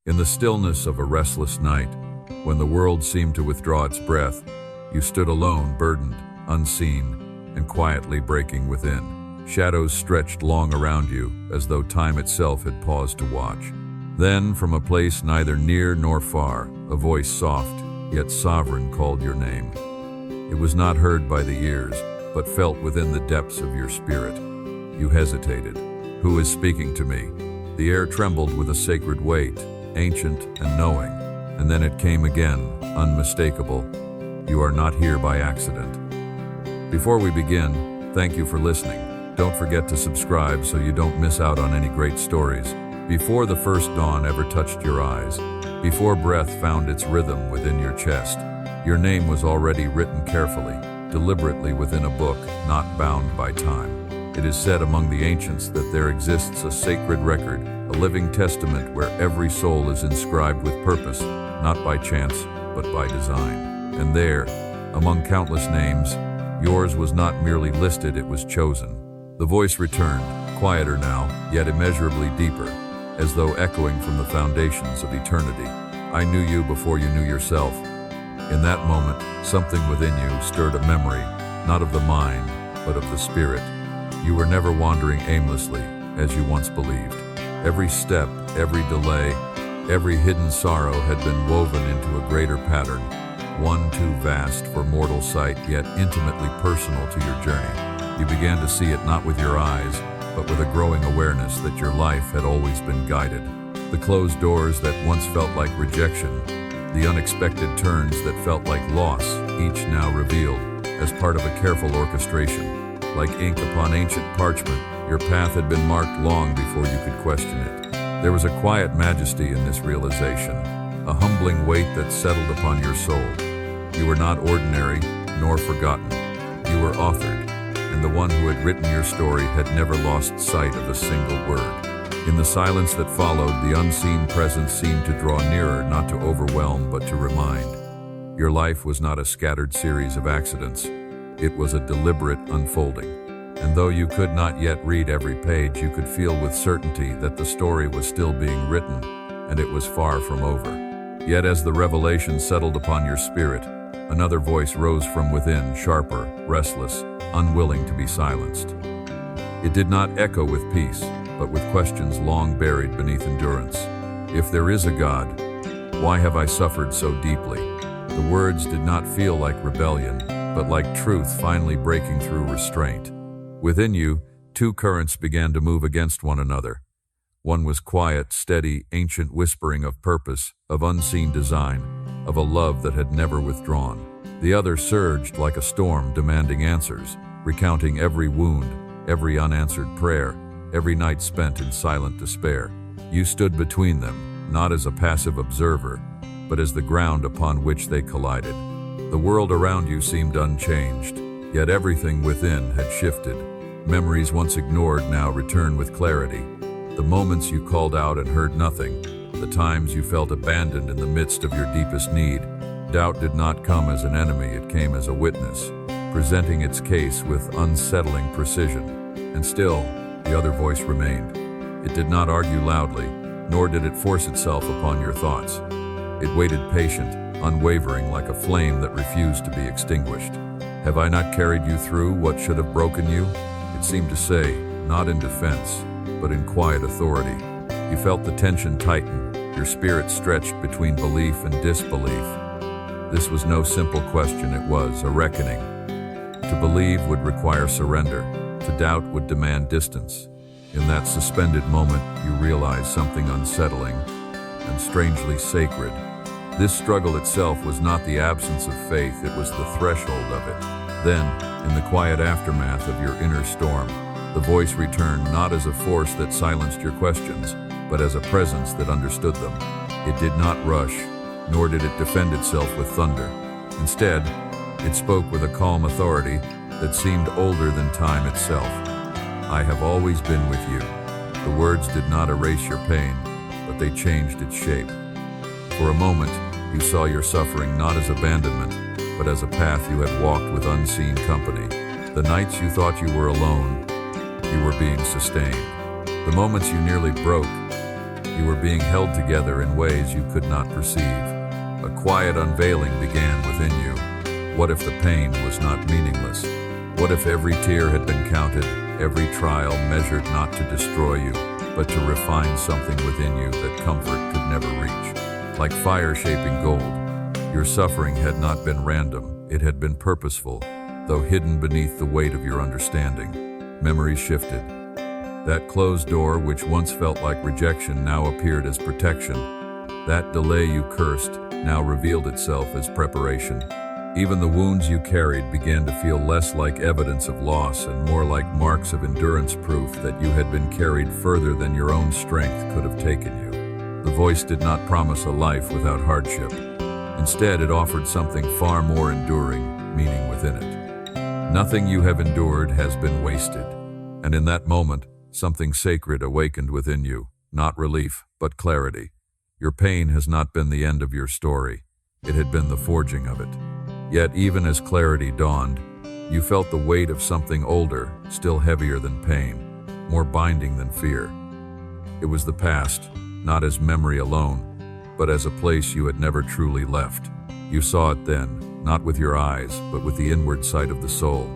In the stillness of a restless night, when the world seemed to withdraw its breath, you stood alone, burdened, unseen, and quietly breaking within. Shadows stretched long around you, as though time itself had paused to watch. Then, from a place neither near nor far, a voice soft, yet sovereign, called your name. It was not heard by the ears, but felt within the depths of your spirit. You hesitated. Who is speaking to me? The air trembled with a sacred weight, ancient and knowing. And then it came again, unmistakable. You are not here by accident. Before we begin, thank you for listening. Don't forget to subscribe so you don't miss out on any great stories. Before the first dawn ever touched your eyes, before breath found its rhythm within your chest, your name was already written carefully, deliberately within a book, not bound by time. It is said among the ancients that there exists a sacred record, a living testament where every soul is inscribed with purpose, not by chance, but by design. And there, among countless names, yours was not merely listed, it was chosen. The voice returned, quieter now, yet immeasurably deeper, as though echoing from the foundations of eternity. I knew you before you knew yourself. In that moment, something within you stirred a memory, not of the mind, but of the spirit. You were never wandering aimlessly, as you once believed. Every step, every delay, every hidden sorrow had been woven into a greater pattern, one too vast for mortal sight, yet intimately personal to your journey. You began to see it not with your eyes, but with a growing awareness that your life had always been guided. The closed doors that once felt like rejection, the unexpected turns that felt like loss, each now revealed as part of a careful orchestration. Like ink upon ancient parchment, your path had been marked long before you could question it. There was a quiet majesty in this realization, a humbling weight that settled upon your soul. You were not ordinary, nor forgotten. You were authored, and the one who had written your story had never lost sight of a single word. In the silence that followed, the unseen presence seemed to draw nearer, not to overwhelm, but to remind. Your life was not a scattered series of accidents. It was a deliberate unfolding. And though you could not yet read every page, you could feel with certainty that the story was still being written, and it was far from over. Yet as the revelation settled upon your spirit, another voice rose from within, sharper, restless, unwilling to be silenced. It did not echo with peace, but with questions long buried beneath endurance. If there is a God, why have I suffered so deeply? The words did not feel like rebellion, but like truth finally breaking through restraint. Within you, two currents began to move against one another. One was quiet, steady, ancient whispering of purpose, of unseen design, of a love that had never withdrawn. The other surged like a storm, demanding answers, recounting every wound, every unanswered prayer, every night spent in silent despair. You stood between them, not as a passive observer, but as the ground upon which they collided. The world around you seemed unchanged, yet everything within had shifted. Memories once ignored now returned with clarity. The moments you called out and heard nothing, the times you felt abandoned in the midst of your deepest need. Doubt did not come as an enemy, it came as a witness, presenting its case with unsettling precision. And still, the other voice remained. It did not argue loudly, nor did it force itself upon your thoughts. It waited patient, unwavering, like a flame that refused to be extinguished. Have I not carried you through what should have broken you? It seemed to say, not in defense, but in quiet authority. You felt the tension tighten, your spirit stretched between belief and disbelief. This was no simple question, it was a reckoning. To believe would require surrender, to doubt would demand distance. In that suspended moment, you realized something unsettling and strangely sacred. This struggle itself was not the absence of faith, it was the threshold of it. Then, in the quiet aftermath of your inner storm, the voice returned not as a force that silenced your questions, but as a presence that understood them. It did not rush, nor did it defend itself with thunder. Instead, it spoke with a calm authority that seemed older than time itself. I have always been with you. The words did not erase your pain, but they changed its shape. For a moment, you saw your suffering not as abandonment, but as a path you had walked with unseen company. The nights you thought you were alone, you were being sustained. The moments you nearly broke, You were being held together in ways you could not perceive. A quiet unveiling began within you. What if the pain was not meaningless? What if every tear had been counted, every trial measured not to destroy you, but to refine something within you that comfort could never reach? Like fire shaping gold, your suffering had not been random, it had been purposeful, though hidden beneath the weight of your understanding. Memories shifted. That closed door, which once felt like rejection, now appeared as protection. That delay you cursed now revealed itself as preparation. Even the wounds you carried began to feel less like evidence of loss and more like marks of endurance, proof that you had been carried further than your own strength could have taken you. The voice did not promise a life without hardship. Instead, it offered something far more enduring, meaning within it. Nothing you have endured has been wasted. And in that moment, something sacred awakened within you, not relief, but clarity. Your pain has not been the end of your story. It had been the forging of it. Yet even as clarity dawned, you felt the weight of something older, still heavier than pain, more binding than fear. It was the past, not as memory alone, but as a place you had never truly left. You saw it then, not with your eyes, but with the inward sight of the soul.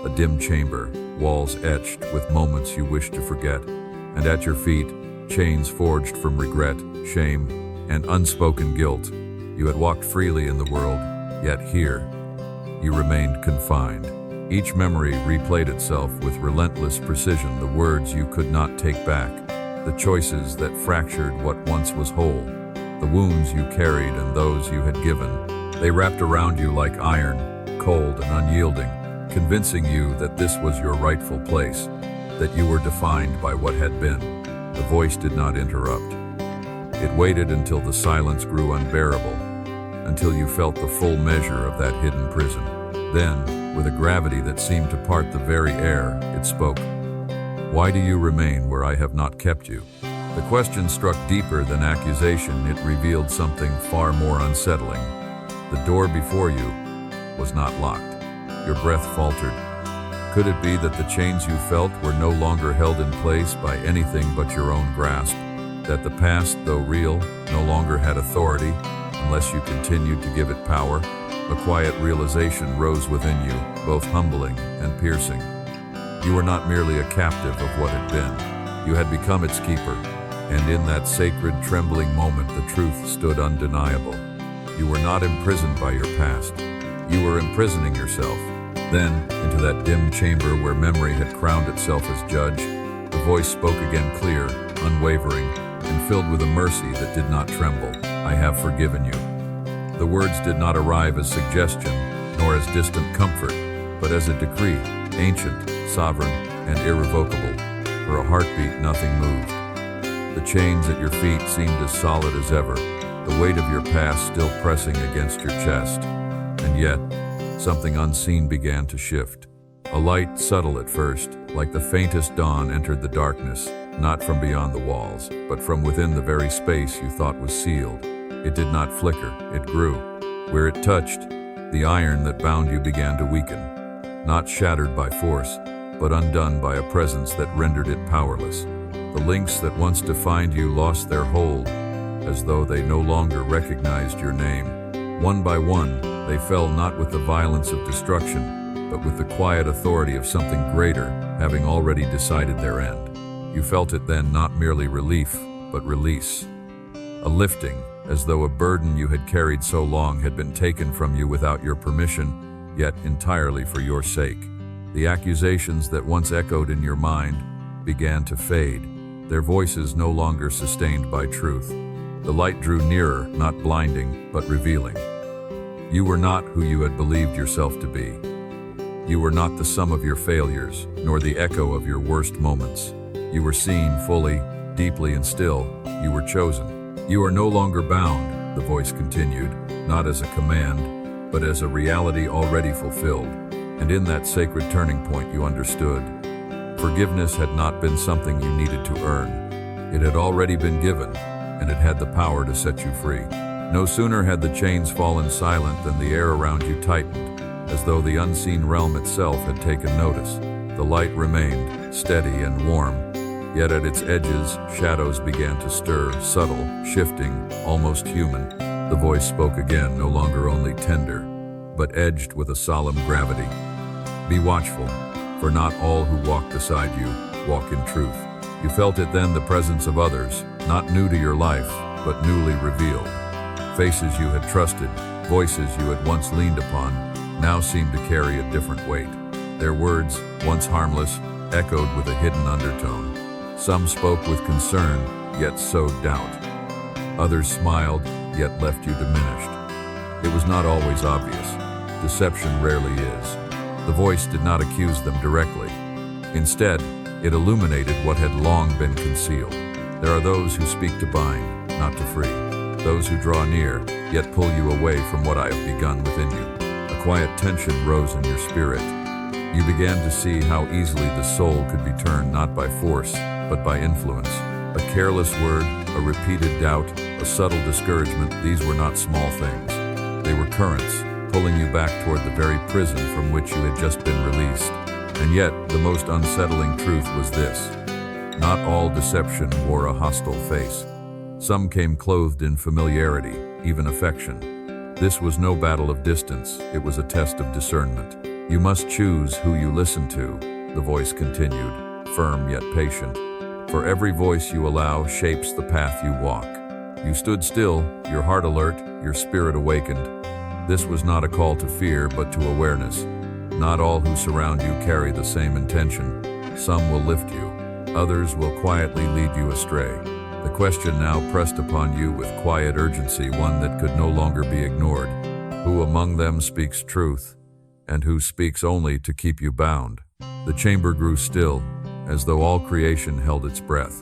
A dim chamber, walls etched with moments you wished to forget, and at your feet, chains forged from regret, shame, and unspoken guilt. You had walked freely in the world, yet here, you remained confined. Each memory replayed itself with relentless precision, the words you could not take back, the choices that fractured what once was whole, the wounds you carried and those you had given. They wrapped around you like iron, cold and unyielding, convincing you that this was your rightful place, that you were defined by what had been. The voice did not interrupt. It waited until the silence grew unbearable, until you felt the full measure of that hidden prison. Then, with a gravity that seemed to part the very air, it spoke. Why do you remain where I have not kept you? The question struck deeper than accusation. It revealed something far more unsettling. The door before you was not locked. Your breath faltered. Could it be that the chains you felt were no longer held in place by anything but your own grasp? That the past, though real, no longer had authority, unless you continued to give it power? A quiet realization rose within you, both humbling and piercing. You were not merely a captive of what had been. You had become its keeper, and in that sacred, trembling moment, the truth stood undeniable. You were not imprisoned by your past. You were imprisoning yourself. Then, into that dim chamber where memory had crowned itself as judge, the voice spoke again, clear, unwavering, and filled with a mercy that did not tremble. I have forgiven you. The words did not arrive as suggestion, nor as distant comfort, but as a decree, ancient, sovereign, and irrevocable. For a heartbeat, nothing moved. The chains at your feet seemed as solid as ever, the weight of your past still pressing against your chest. And yet, something unseen began to shift. A light, subtle at first, like the faintest dawn, entered the darkness, not from beyond the walls, but from within the very space you thought was sealed. It did not flicker, it grew. Where it touched, the iron that bound you began to weaken, not shattered by force, but undone by a presence that rendered it powerless. The links that once defined you lost their hold, as though they no longer recognized your name. One by one, they fell not with the violence of destruction, but with the quiet authority of something greater, having already decided their end. You felt it then, not merely relief, but release. A lifting, as though a burden you had carried so long had been taken from you without your permission, yet entirely for your sake. The accusations that once echoed in your mind began to fade, their voices no longer sustained by truth. The light drew nearer, not blinding, but revealing. You were not who you had believed yourself to be. You were not the sum of your failures, nor the echo of your worst moments. You were seen fully, deeply, and still. You were chosen. You are no longer bound, the voice continued, not as a command, but as a reality already fulfilled. And in that sacred turning point you understood. Forgiveness had not been something you needed to earn. It had already been given, and it had the power to set you free. No sooner had the chains fallen silent than the air around you tightened, as though the unseen realm itself had taken notice. The light remained, steady and warm, Yet at its edges, shadows began to stir, subtle, shifting, almost human. The voice spoke again, no longer only tender, but edged with a solemn gravity. Be watchful, for not all who walk beside you walk in truth. You felt it then, the presence of others, not new to your life, but newly revealed. Faces you had trusted, voices you had once leaned upon, now seemed to carry a different weight. Their words, once harmless, echoed with a hidden undertone. Some spoke with concern, yet sowed doubt. Others smiled, yet left you diminished. It was not always obvious. Deception rarely is. The voice did not accuse them directly. Instead, it illuminated what had long been concealed. There are those who speak to bind, not to free. Those who draw near, yet pull you away from what I have begun within you. A quiet tension rose in your spirit. You began to see how easily the soul could be turned not by force, but by influence. A careless word, a repeated doubt, a subtle discouragement, these were not small things. They were currents, pulling you back toward the very prison from which you had just been released. And yet, the most unsettling truth was this. Not all deception wore a hostile face. Some came clothed in familiarity, even affection. This was no battle of distance, it was a test of discernment. You must choose who you listen to, the voice continued, firm yet patient. For every voice you allow shapes the path you walk. You stood still, your heart alert, your spirit awakened. This was not a call to fear, but to awareness. Not all who surround you carry the same intention. Some will lift you, others will quietly lead you astray. The question now pressed upon you with quiet urgency, one that could no longer be ignored. Who among them speaks truth, and who speaks only to keep you bound? The chamber grew still, as though all creation held its breath.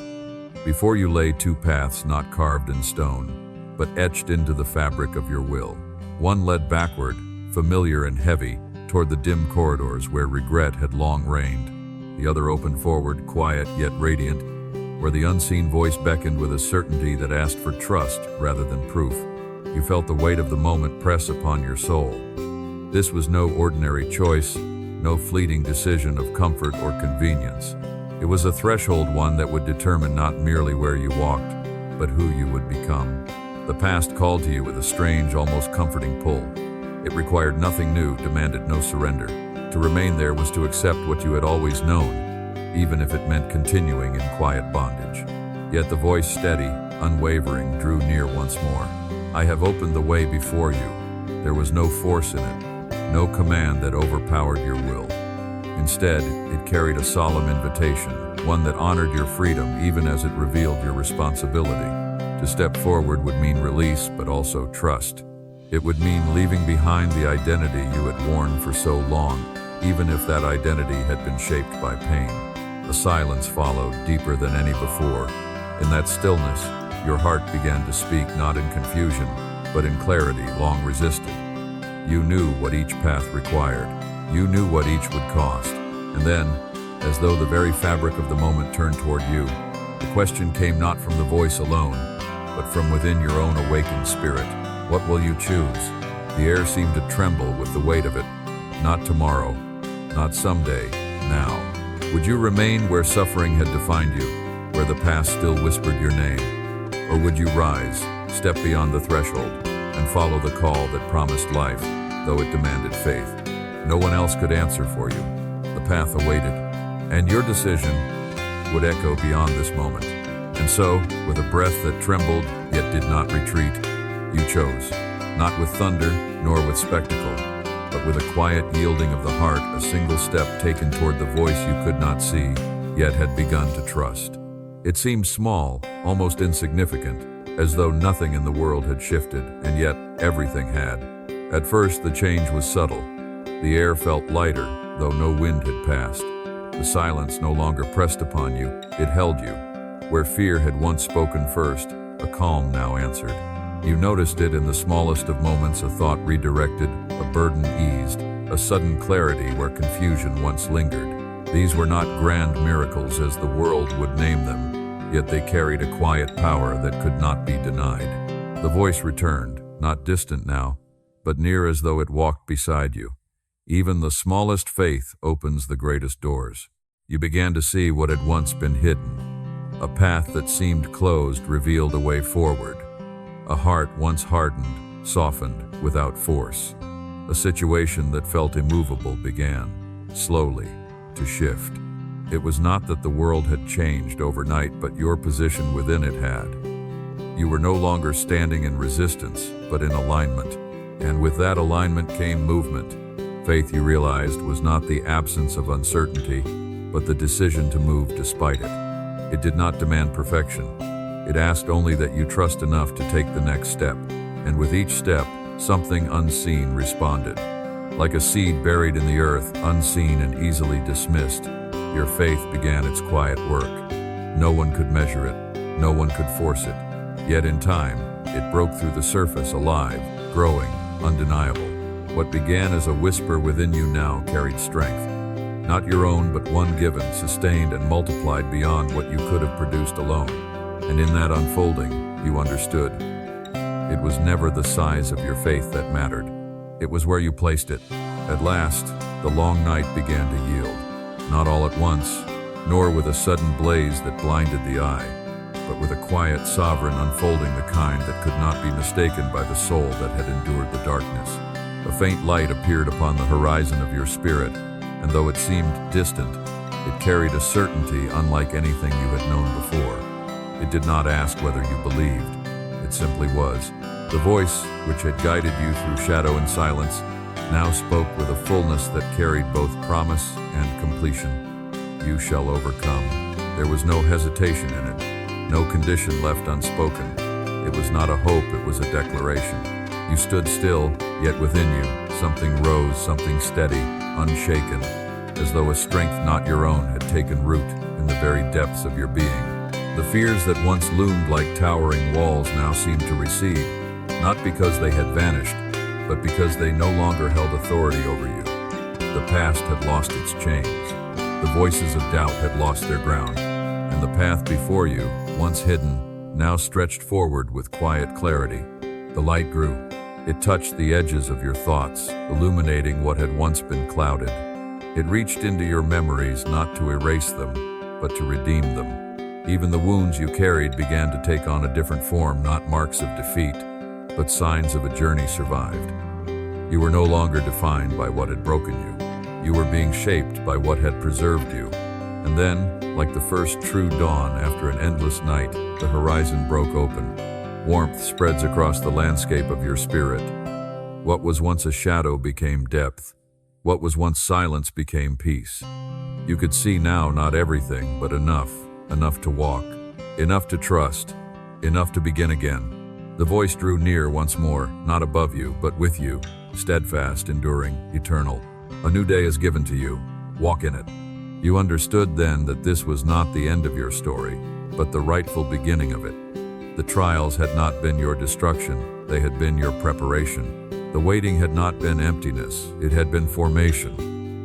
Before you lay two paths not carved in stone, but etched into the fabric of your will. One led backward, familiar and heavy, toward the dim corridors where regret had long reigned. The other opened forward, quiet yet radiant, where the unseen voice beckoned with a certainty that asked for trust rather than proof. You felt the weight of the moment press upon your soul. This was no ordinary choice, no fleeting decision of comfort or convenience. It was a threshold one that would determine not merely where you walked, but who you would become. The past called to you with a strange, almost comforting pull. It required nothing new, demanded no surrender. To remain there was to accept what you had always known, even if it meant continuing in quiet bondage. Yet the voice, steady, unwavering, drew near once more. I have opened the way before you. There was no force in it, no command that overpowered your will. Instead, it carried a solemn invitation, one that honored your freedom even as it revealed your responsibility. To step forward would mean release, but also trust. It would mean leaving behind the identity you had worn for so long, even if that identity had been shaped by pain. A silence followed, deeper than any before. In that stillness, your heart began to speak, not in confusion, but in clarity long resisted. You knew what each path required. You knew what each would cost. And then, as though the very fabric of the moment turned toward you, the question came not from the voice alone, but from within your own awakened spirit. What will you choose? The air seemed to tremble with the weight of it. Not tomorrow, not someday, now. Would you remain where suffering had defined you, where the past still whispered your name? Or would you rise, step beyond the threshold, and follow the call that promised life, though it demanded faith? No one else could answer for you. The path awaited, and your decision would echo beyond this moment. And so, with a breath that trembled yet did not retreat, you chose, not with thunder nor with spectacle, but with a quiet yielding of the heart, a single step taken toward the voice you could not see, yet had begun to trust. It seemed small, almost insignificant, as though nothing in the world had shifted, and yet everything had. At first, the change was subtle. The air felt lighter, though no wind had passed. The silence no longer pressed upon you, it held you. Where fear had once spoken first, a calm now answered. You noticed it in the smallest of moments, a thought redirected, a burden eased, a sudden clarity where confusion once lingered. These were not grand miracles as the world would name them, yet they carried a quiet power that could not be denied. The voice returned, not distant now, but near as though it walked beside you. Even the smallest faith opens the greatest doors. You began to see what had once been hidden. A path that seemed closed revealed a way forward. A heart once hardened, softened without force. A situation that felt immovable began, slowly, to shift. It was not that the world had changed overnight, but your position within it had. You were no longer standing in resistance, but in alignment. And with that alignment came movement. Faith, you realized, was not the absence of uncertainty, but the decision to move despite it. It did not demand perfection. It asked only that you trust enough to take the next step. And with each step, something unseen responded. Like a seed buried in the earth, unseen and easily dismissed, your faith began its quiet work. No one could measure it. No one could force it. Yet in time, it broke through the surface, alive, growing, undeniable. What began as a whisper within you now carried strength. Not your own, but one given, sustained, and multiplied beyond what you could have produced alone. And in that unfolding, you understood. It was never the size of your faith that mattered. It was where you placed it. At last, the long night began to yield. Not all at once, nor with a sudden blaze that blinded the eye, but with a quiet, sovereign unfolding, the kind that could not be mistaken by the soul that had endured the darkness. A faint light appeared upon the horizon of your spirit, and though it seemed distant, it carried a certainty unlike anything you had known before. It did not ask whether you believed. It simply was. The voice, which had guided you through shadow and silence, now spoke with a fullness that carried both promise and completion. You shall overcome. There was no hesitation in it, no condition left unspoken. It was not a hope, it was a declaration. You stood still, yet within you, something rose, something steady, unshaken, as though a strength not your own had taken root in the very depths of your being. The fears that once loomed like towering walls now seemed to recede, not because they had vanished, but because they no longer held authority over you. The past had lost its chains. The voices of doubt had lost their ground, and the path before you, once hidden, now stretched forward with quiet clarity. The light grew. It touched the edges of your thoughts, illuminating what had once been clouded. It reached into your memories not to erase them, but to redeem them. Even the wounds you carried began to take on a different form, not marks of defeat, but signs of a journey survived. You were no longer defined by what had broken you. You were being shaped by what had preserved you. And then, like the first true dawn after an endless night, the horizon broke open. Warmth spreads across the landscape of your spirit. What was once a shadow became depth. What was once silence became peace. You could see now not everything, but enough to walk, enough to trust, enough to begin again. The voice drew near once more, not above you, but with you, steadfast, enduring, eternal. A new day is given to you. Walk in it. You understood then that this was not the end of your story, but the rightful beginning of it. The trials had not been your destruction, they had been your preparation. The waiting had not been emptiness, it had been formation.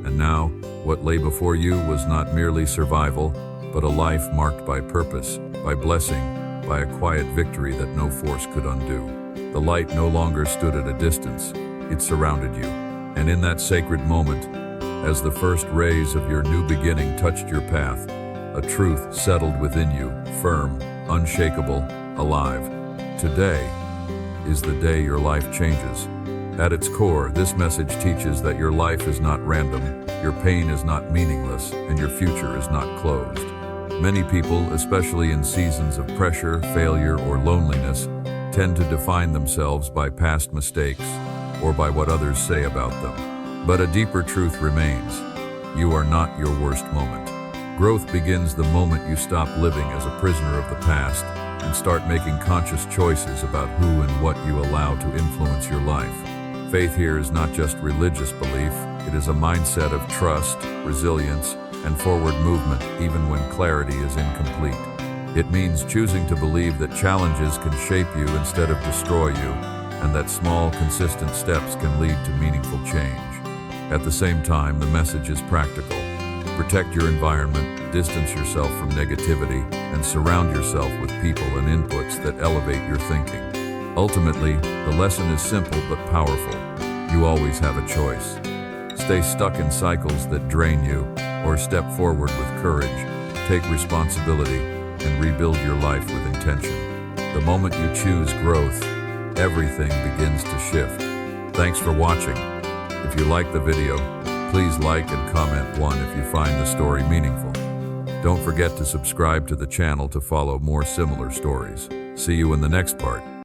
And now, what lay before you was not merely survival, but a life marked by purpose, by blessing, by a quiet victory that no force could undo. The light no longer stood at a distance, it surrounded you. And in that sacred moment, as the first rays of your new beginning touched your path, a truth settled within you, firm, unshakable, alive. Today is the day your life changes. At its core, this message teaches that your life is not random, your pain is not meaningless, and your future is not closed. Many people, especially in seasons of pressure, failure, or loneliness, tend to define themselves by past mistakes or by what others say about them. But a deeper truth remains. You are not your worst moment. Growth begins the moment you stop living as a prisoner of the past and start making conscious choices about who and what you allow to influence your life. Faith here is not just religious belief, it is a mindset of trust, resilience, and forward movement even when clarity is incomplete. It means choosing to believe that challenges can shape you instead of destroy you, and that small, consistent steps can lead to meaningful change. At the same time, the message is practical. Protect your environment, distance yourself from negativity, and surround yourself with people and inputs that elevate your thinking. Ultimately, the lesson is simple but powerful. You always have a choice. Stay stuck in cycles that drain you, or step forward with courage, take responsibility, and rebuild your life with intention. The moment you choose growth, everything begins to shift. Thanks for watching. If you like the video, please like and comment 1 if you find the story meaningful. Don't forget to subscribe to the channel to follow more similar stories. See you in the next part.